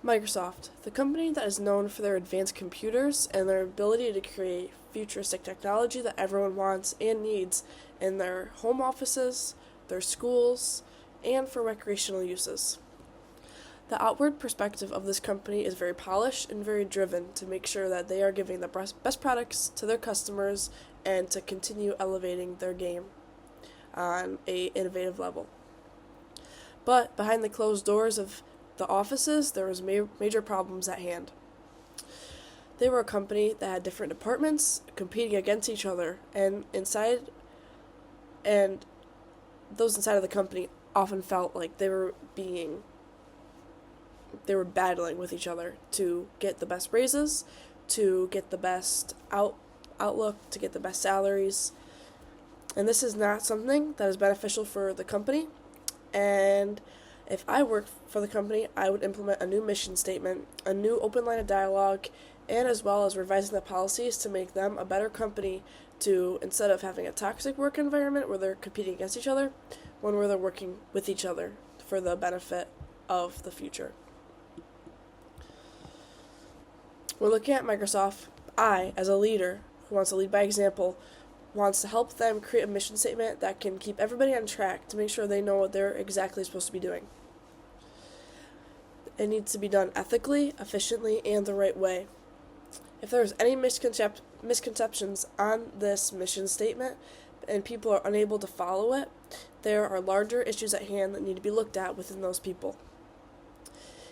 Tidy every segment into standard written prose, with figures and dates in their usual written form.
Microsoft, the company that is known for their advanced computers and their ability to create futuristic technology that everyone wants and needs in their home offices, their schools, and for recreational uses. The outward perspective of this company is very polished and very driven to make sure that they are giving the best products to their customers and to continue elevating their game on a innovative level. But behind the closed doors of the offices, there was major problems at hand. They were a company that had different departments competing against each other, and those inside of the company often felt like they were battling with each other to get the best raises, to get the best outlook, to get the best salaries. And this is not something that is beneficial for the company. And if I worked for the company, I would implement a new mission statement, a new open line of dialogue, and as well as revising the policies to make them a better company to, instead of having a toxic work environment where they're competing against each other, one where they're working with each other for the benefit of the future. When looking at Microsoft, I, as a leader who wants to lead by example, wants to help them create a mission statement that can keep everybody on track to make sure they know what they're exactly supposed to be doing. It needs to be done ethically, efficiently, and the right way. If there's any misconceptions on this mission statement and people are unable to follow it, there are larger issues at hand that need to be looked at within those people.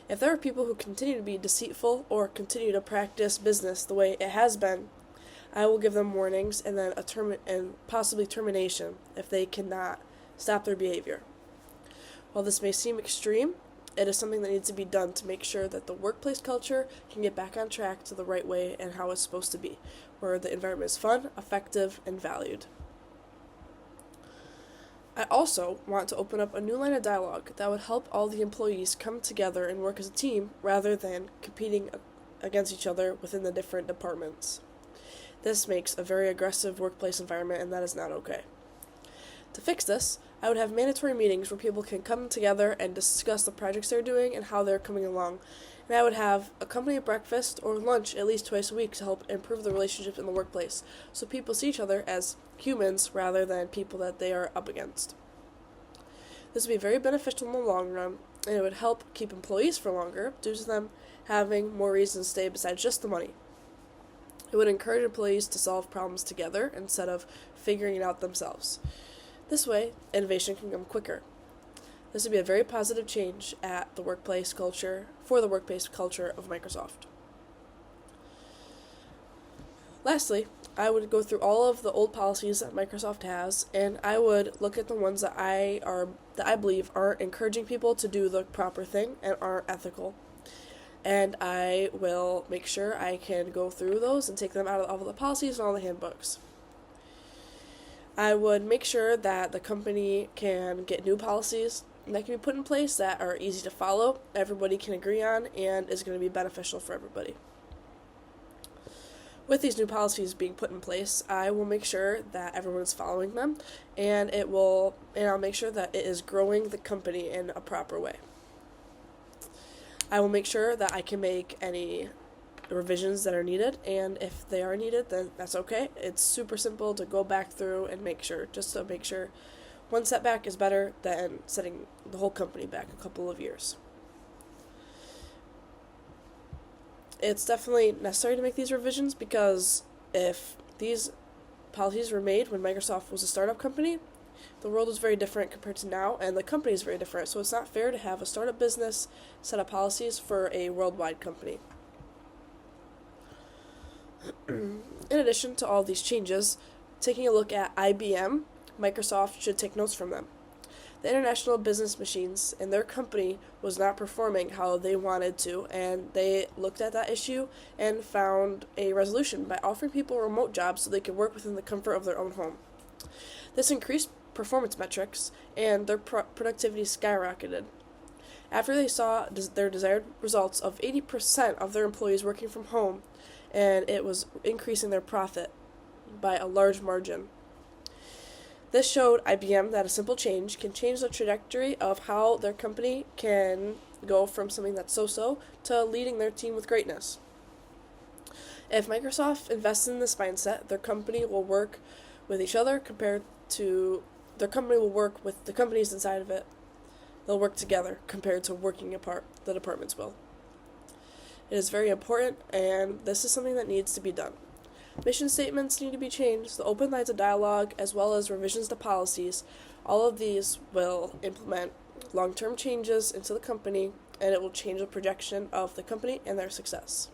If there are people who continue to be deceitful or continue to practice business the way it has been, I will give them warnings and then and possibly termination if they cannot stop their behavior. While this may seem extreme, it is something that needs to be done to make sure that the workplace culture can get back on track to the right way and how it's supposed to be, where the environment is fun, effective, and valued. I also want to open up a new line of dialogue that would help all the employees come together and work as a team rather than competing against each other within the different departments. This makes a very aggressive workplace environment, and that is not okay. To fix this, I would have mandatory meetings where people can come together and discuss the projects they're doing and how they're coming along. And I would have a company breakfast or lunch at least twice a week to help improve the relationships in the workplace, so people see each other as humans rather than people that they are up against. This would be very beneficial in the long run, and it would help keep employees for longer due to them having more reasons to stay besides just the money. It would encourage employees to solve problems together instead of figuring it out themselves. This way, innovation can come quicker. This would be a very positive change for the workplace culture of Microsoft. Lastly, I would go through all of the old policies that Microsoft has, and I would look at the ones that I believe aren't encouraging people to do the proper thing and aren't ethical. And I will make sure I can go through those and take them out of all the policies and all the handbooks. I would make sure that the company can get new policies that can be put in place that are easy to follow, everybody can agree on, and is going to be beneficial for everybody. With these new policies being put in place, I will make sure that everyone is following them, and I'll make sure that it is growing the company in a proper way. I will make sure that I can make any revisions that are needed, and if they are needed, then that's okay. It's super simple to go back through and make sure one setback is better than setting the whole company back a couple of years. It's definitely necessary to make these revisions because if these policies were made when Microsoft was a startup company, the world is very different compared to now, and the company is very different, so it's not fair to have a startup business set up policies for a worldwide company. In addition to all these changes, taking a look at IBM, Microsoft should take notes from them. The International Business Machines and their company was not performing how they wanted to, and they looked at that issue and found a resolution by offering people remote jobs so they could work within the comfort of their own home. This increased performance metrics, and their productivity skyrocketed. After they saw their desired results of 80% of their employees working from home, and it was increasing their profit by a large margin. This showed IBM that a simple change can change the trajectory of how their company can go from something that's so-so to leading their team with greatness. If Microsoft invests in this mindset, their company will work with each other compared to their company will work with the companies inside of it. They'll work together compared to working apart, the departments will. It is very important, and this is something that needs to be done. Mission statements need to be changed, the open lines of dialogue, as well as revisions to policies. All of these will implement long-term changes into the company, and it will change the projection of the company and their success.